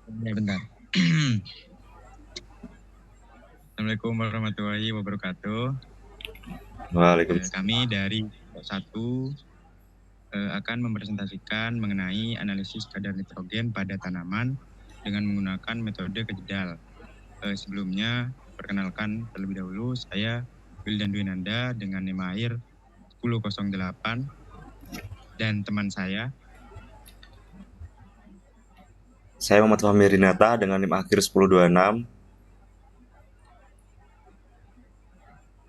Bentar. Assalamualaikum warahmatullahi wabarakatuh. Waalaikumsalam. Kami dari 1 akan mempresentasikan mengenai analisis kadar nitrogen pada tanaman dengan menggunakan metode kejedal. Sebelumnya, perkenalkan terlebih dahulu, saya Wildan Dwinanda dengan NEMA akhir 1008 dan teman saya. Saya Muhammad Fahmi Rinata dengan NIM akhir 1026.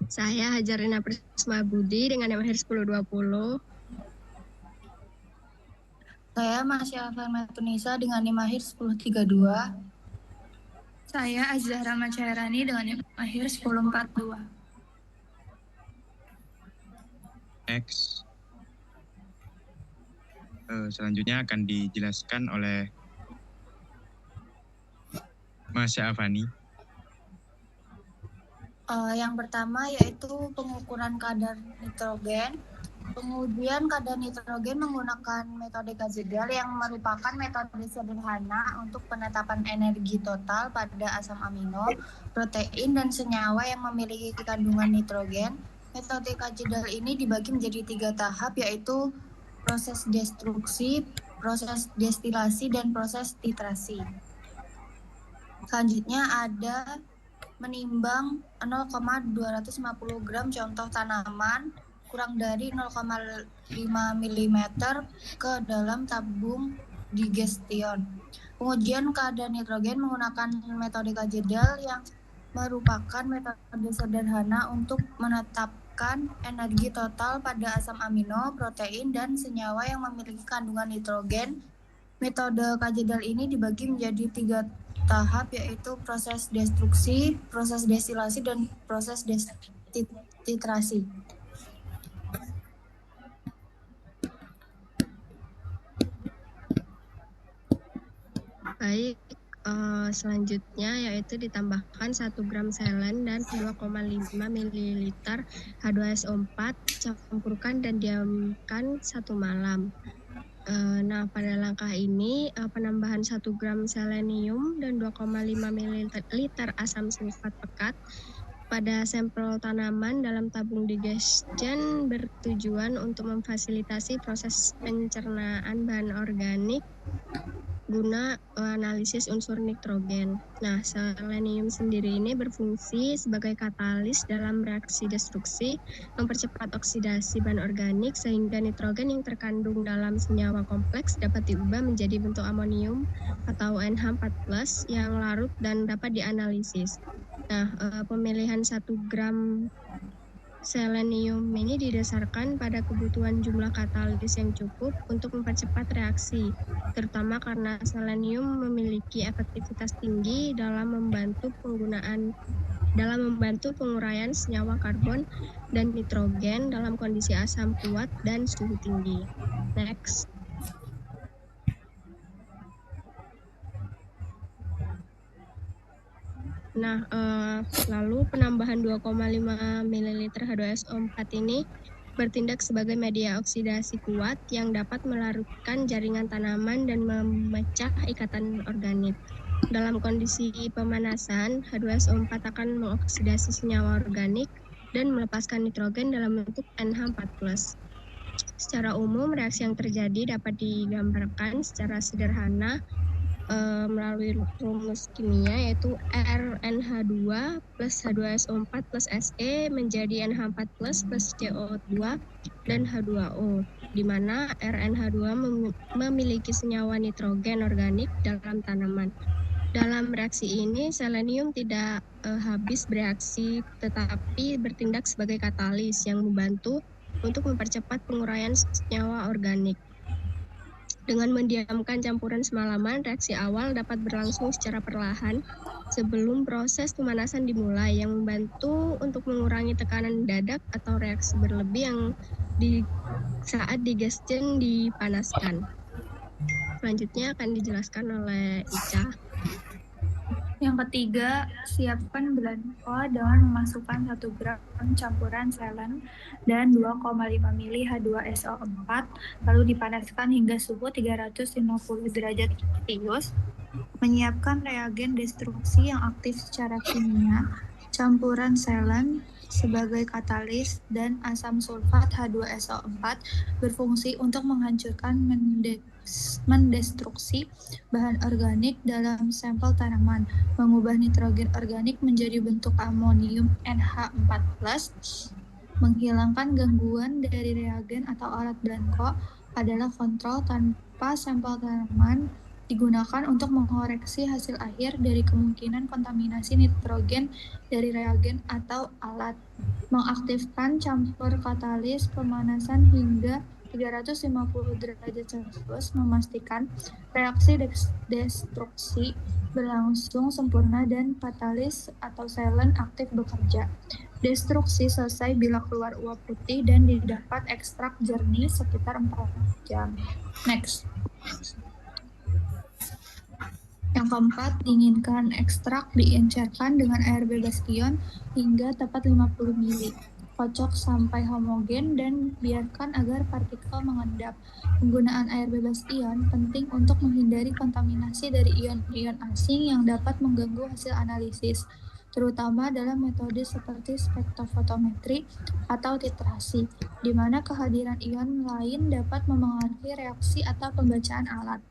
Saya Hajarina Prisma Budi dengan NIM akhir 1020. Saya Masya Tunisa dengan NIM akhir 1032. Saya Azhara Macairani dengan NIM akhir 1042. Next. Selanjutnya akan dijelaskan oleh Mas Afani. Yang pertama yaitu pengukuran kadar nitrogen. Pengujian kadar nitrogen menggunakan metode Gajedal yang merupakan metode sederhana untuk penetapan energi total pada asam amino, protein, dan senyawa yang memiliki kandungan nitrogen. Metode Gajedal ini dibagi menjadi 3 tahap, yaitu proses destruksi, proses destilasi, dan proses titrasi. Selanjutnya ada menimbang 0,250 gram contoh tanaman kurang dari 0,5 mm ke dalam tabung digestion. Pengujian kadar nitrogen menggunakan metode Gajedal yang merupakan metode sederhana untuk menetapkan energi total pada asam amino, protein, dan senyawa yang memiliki kandungan nitrogen. Metode Gajedal ini dibagi menjadi 3 tahap, yaitu proses destruksi, proses destilasi, dan proses titrasi. Baik, selanjutnya yaitu ditambahkan 1 gram selen dan 2,5 ml H2SO4, campurkan dan diamkan 1 malam. Nah, pada langkah ini penambahan 1 gram selenium dan 2,5 ml asam sulfat pekat pada sampel tanaman dalam tabung digestion bertujuan untuk memfasilitasi proses pencernaan bahan organik guna analisis unsur nitrogen. Nah, selenium sendiri ini berfungsi sebagai katalis dalam reaksi destruksi, mempercepat oksidasi bahan organik sehingga nitrogen yang terkandung dalam senyawa kompleks dapat diubah menjadi bentuk amonium atau NH4+ yang larut dan dapat dianalisis. Nah, pemilihan 1 gram selenium ini didasarkan pada kebutuhan jumlah katalis yang cukup untuk mempercepat reaksi, terutama karena selenium memiliki efektivitas tinggi dalam membantu penguraian senyawa karbon dan nitrogen dalam kondisi asam kuat dan suhu tinggi. Next. Nah, lalu penambahan 2,5 ml H2SO4 ini bertindak sebagai media oksidasi kuat yang dapat melarutkan jaringan tanaman dan memecah ikatan organik. Dalam kondisi pemanasan, H2SO4 akan mengoksidasi senyawa organik dan melepaskan nitrogen dalam bentuk NH4+. Secara umum, reaksi yang terjadi dapat digambarkan secara sederhana melalui rumus kimia, yaitu RNH2 plus H2SO4 plus Se menjadi NH4 plus CO2 dan H2O, di mana RNH2 memiliki senyawa nitrogen organik dalam tanaman. Dalam reaksi ini, selenium tidak habis bereaksi, tetapi bertindak sebagai katalis yang membantu untuk mempercepat penguraian senyawa organik. Dengan mendiamkan campuran semalaman, reaksi awal dapat berlangsung secara perlahan sebelum proses pemanasan dimulai, yang membantu untuk mengurangi tekanan mendadak atau reaksi berlebih yang saat digestion dipanaskan. Selanjutnya akan dijelaskan oleh Ica. Yang ketiga, siapkan blendol dengan memasukkan 1 gram campuran selen dan 2,5 ml H2SO4, lalu dipanaskan hingga suhu 350 derajat Celcius. menyiapkan reagen destruksi yang aktif secara kimia, campuran selen sebagai katalis, dan asam sulfat H2SO4 berfungsi untuk menghancurkan mendestruksi bahan organik dalam sampel tanaman, mengubah nitrogen organik menjadi bentuk amonium NH4+, menghilangkan gangguan dari reagen atau alat Blanco adalah kontrol tanpa sampel tanaman digunakan untuk mengoreksi hasil akhir dari kemungkinan kontaminasi nitrogen dari reagen atau alat. Mengaktifkan campur katalis pemanasan hingga 350 derajat Celcius memastikan reaksi destruksi berlangsung sempurna dan katalis atau selen aktif bekerja. Destruksi selesai bila keluar uap putih dan didapat ekstrak jernih sekitar 4 jam. Next. Yang keempat, dinginkan. Ekstrak diencerkan dengan air bebas ion hingga tepat 50 ml. Kocok sampai homogen dan biarkan agar partikel mengendap. Penggunaan air bebas ion penting untuk menghindari kontaminasi dari ion-ion asing yang dapat mengganggu hasil analisis, terutama dalam metode seperti spektrofotometri atau titrasi, di mana kehadiran ion lain dapat memengaruhi reaksi atau pembacaan alat.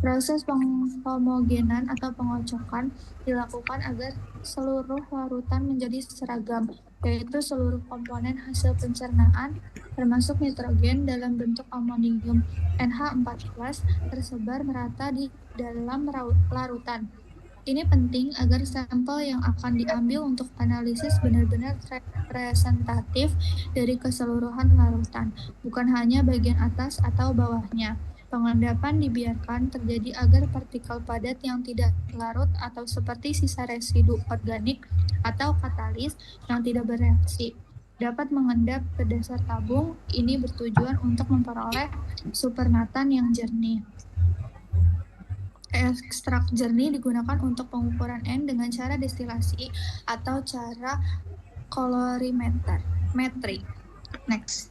Proses penghomogenan atau pengocokan dilakukan agar seluruh larutan menjadi seragam, yaitu seluruh komponen hasil pencernaan, termasuk nitrogen dalam bentuk amonium NH4+ tersebar merata di dalam larutan. Ini penting agar sampel yang akan diambil untuk analisis benar-benar representatif dari keseluruhan larutan, bukan hanya bagian atas atau bawahnya. Pengendapan dibiarkan terjadi agar partikel padat yang tidak larut atau seperti sisa residu organik atau katalis yang tidak bereaksi dapat mengendap ke dasar tabung. Ini bertujuan untuk memperoleh supernatan yang jernih. Ekstrak jernih digunakan untuk pengukuran N dengan cara destilasi atau cara kolorimetri. Next.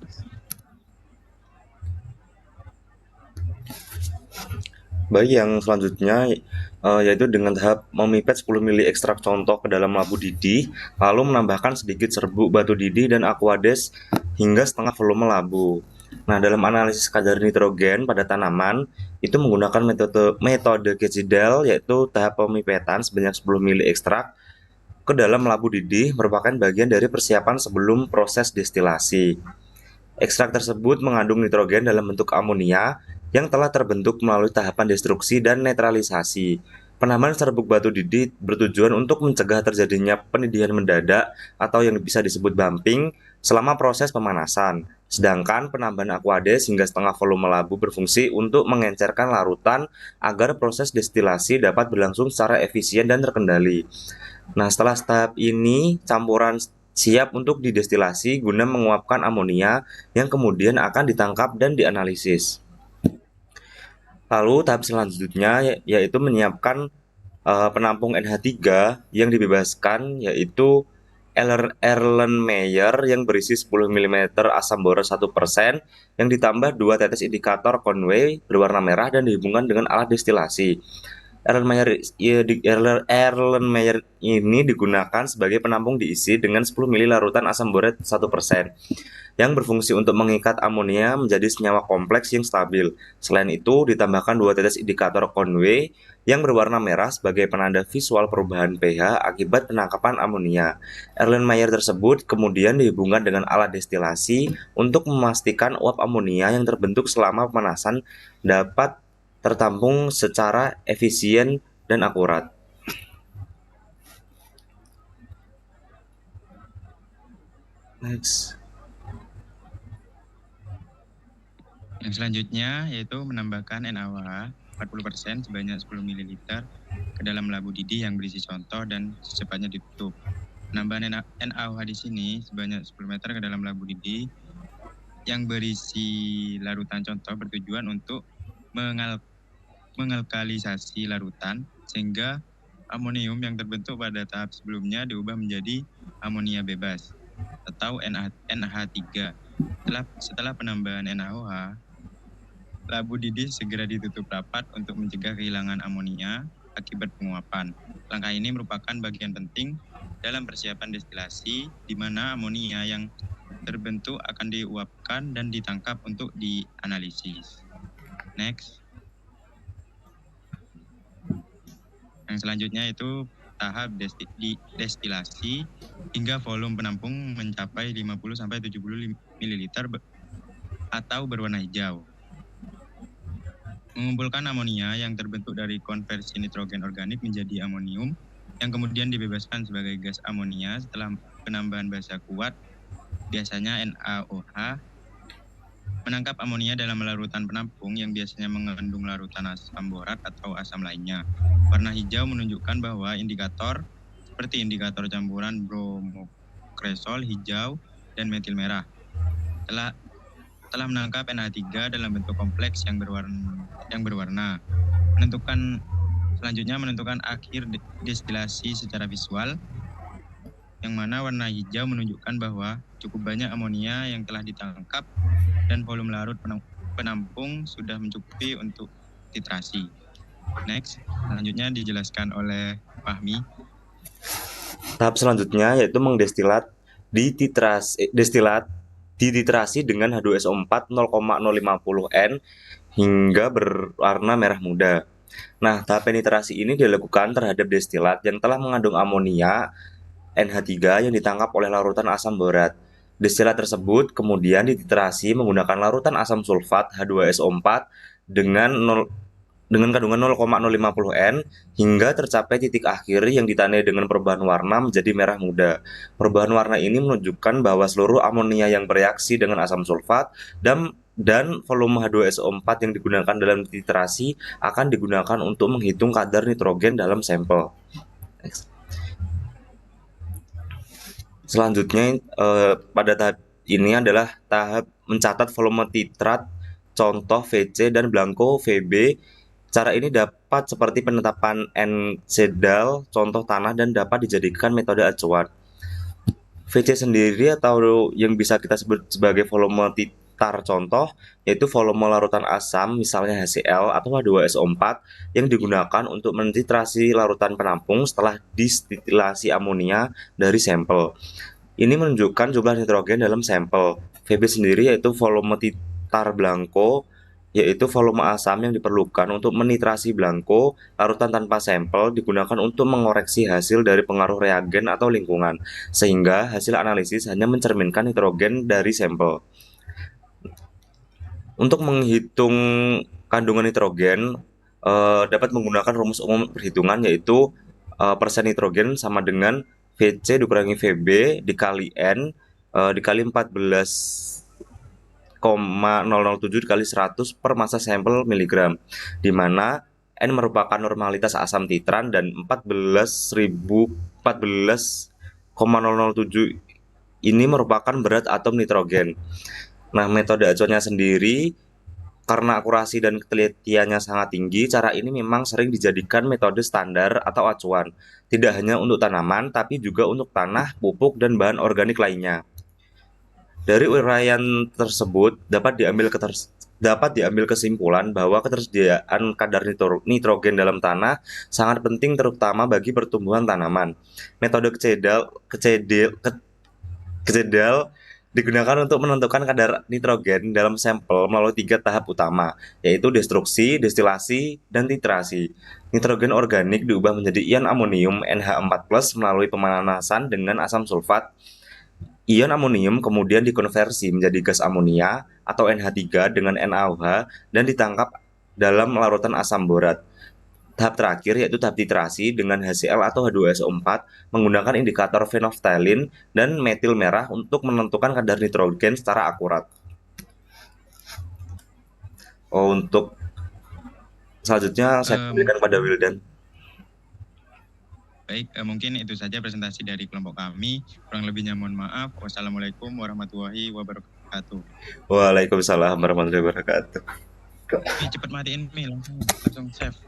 Baik, yang selanjutnya yaitu dengan tahap memipet 10 mili ekstrak contoh ke dalam labu didih, lalu menambahkan sedikit serbuk batu didih dan aquades hingga setengah volume labu. Nah, dalam analisis kadar nitrogen pada tanaman, itu menggunakan metode Kejdal, yaitu tahap pemipetan sebanyak 10 mili ekstrak ke dalam labu didih merupakan bagian dari persiapan sebelum proses destilasi. Ekstrak tersebut mengandung nitrogen dalam bentuk amonia yang telah terbentuk melalui tahapan destruksi dan netralisasi. Penambahan serbuk batu didih bertujuan untuk mencegah terjadinya pendidihan mendadak atau yang bisa disebut bumping selama proses pemanasan. Sedangkan penambahan aquades hingga setengah volume labu berfungsi untuk mengencerkan larutan agar proses destilasi dapat berlangsung secara efisien dan terkendali. Nah, setelah tahap ini, campuran siap untuk didestilasi guna menguapkan amonia yang kemudian akan ditangkap dan dianalisis. Lalu tahap selanjutnya yaitu menyiapkan penampung NH3 yang dibebaskan, yaitu Erlenmeyer yang berisi 10 ml asam boron 1% yang ditambah 2 tetes indikator Conway berwarna merah dan dihubungkan dengan alat destilasi. Erlenmeyer ini digunakan sebagai penampung diisi dengan 10 ml larutan asam borat 1% yang berfungsi untuk mengikat amonia menjadi senyawa kompleks yang stabil. Selain itu, ditambahkan 2 tetes indikator Conway yang berwarna merah sebagai penanda visual perubahan pH akibat penangkapan amonia. Erlenmeyer tersebut kemudian dihubungkan dengan alat destilasi untuk memastikan uap amonia yang terbentuk selama pemanasan dapat tertampung secara efisien dan akurat. Next. Yang selanjutnya yaitu menambahkan NaOH 40% sebanyak 10 ml ke dalam labu didih yang berisi contoh dan secepatnya ditutup. Penambahan NaOH di sini sebanyak 10 meter ke dalam labu didih yang berisi larutan contoh bertujuan untuk mengalkalisasi larutan sehingga amonium yang terbentuk pada tahap sebelumnya diubah menjadi amonia bebas atau NH3. Setelah penambahan NaOH, labu didih segera ditutup rapat untuk mencegah kehilangan amonia akibat penguapan. Langkah ini merupakan bagian penting dalam persiapan destilasi, di mana amonia yang terbentuk akan diuapkan dan ditangkap untuk dianalisis. Next. Yang selanjutnya itu tahap destilasi hingga volume penampung mencapai 50-70 ml atau berwarna hijau. Mengumpulkan amonia yang terbentuk dari konversi nitrogen organik menjadi amonium yang kemudian dibebaskan sebagai gas amonia setelah penambahan basa kuat, biasanya NaOH, menangkap amonia dalam larutan penampung yang biasanya mengandung larutan asam borat atau asam lainnya. Warna hijau menunjukkan bahwa indikator seperti indikator campuran bromokresol hijau dan metil merah telah menangkap NH3 dalam bentuk kompleks yang berwarna. Selanjutnya menentukan akhir destilasi secara visual, yang mana warna hijau menunjukkan bahwa cukup banyak amonia yang telah ditangkap dan volume larut penampung sudah mencukupi untuk titrasi. Next, selanjutnya dijelaskan oleh Fahmi. Tahap selanjutnya yaitu mengdestilat dititrasi dengan H2SO4 0,050 N hingga berwarna merah muda. Nah, tahap penetrasi ini dilakukan terhadap destilat yang telah mengandung amonia NH3 yang ditangkap oleh larutan asam borat. Destilat tersebut kemudian dititrasi menggunakan larutan asam sulfat H2SO4 dengan kandungan 0,050 N hingga tercapai titik akhir yang ditandai dengan perubahan warna menjadi merah muda. Perubahan warna ini menunjukkan bahwa seluruh amonia yang bereaksi dengan asam sulfat dan volume H2SO4 yang digunakan dalam titrasi akan digunakan untuk menghitung kadar nitrogen dalam sampel. Selanjutnya pada tahap ini adalah tahap mencatat volume titrat contoh VC dan blanko VB. Cara ini dapat seperti penetapan N-sedal contoh tanah dan dapat dijadikan metode acuan. VC sendiri atau yang bisa kita sebut sebagai volume titar contoh yaitu volume larutan asam misalnya HCl atau H2SO4 yang digunakan untuk mentitrasi larutan penampung setelah distilasi amonia dari sampel. Ini menunjukkan jumlah nitrogen dalam sampel. VB sendiri yaitu volume titar blanko, yaitu volume asam yang diperlukan untuk menitrasi blanko. Larutan tanpa sampel digunakan untuk mengoreksi hasil dari pengaruh reagen atau lingkungan, sehingga hasil analisis hanya mencerminkan nitrogen dari sampel. Untuk menghitung kandungan nitrogen dapat menggunakan rumus umum perhitungan, yaitu persen nitrogen sama dengan VC dikurangi VB dikali N dikali 14,007 dikali 100 per massa sampel miligram, di mana N merupakan normalitas asam titran dan 14,007 ini merupakan berat atom nitrogen. Nah, metode acuannya sendiri karena akurasi dan ketelitiannya sangat tinggi, cara ini memang sering dijadikan metode standar atau acuan, tidak hanya untuk tanaman tapi juga untuk tanah, pupuk, dan bahan organik lainnya. Dari uraian tersebut dapat diambil kesimpulan bahwa ketersediaan kadar nitrogen dalam tanah sangat penting terutama bagi pertumbuhan tanaman. Metode kecedal digunakan untuk menentukan kadar nitrogen dalam sampel melalui 3 tahap utama, yaitu destruksi, destilasi, dan titrasi. Nitrogen organik diubah menjadi ion amonium NH4+ melalui pemanasan dengan asam sulfat. Ion amonium kemudian dikonversi menjadi gas amonia atau NH3 dengan NaOH dan ditangkap dalam larutan asam borat. Tahap terakhir yaitu tahap titrasi dengan HCl atau H2SO4 menggunakan indikator phenolphthalein dan metil merah untuk menentukan kadar nitrogen secara akurat. Untuk selanjutnya saya berikan pada Wildan. Baik, mungkin itu saja presentasi dari kelompok kami. Kurang lebihnya mohon maaf. Wassalamualaikum warahmatullahi wabarakatuh. Waalaikumsalam warahmatullahi wabarakatuh. Cepat matiin langsung save.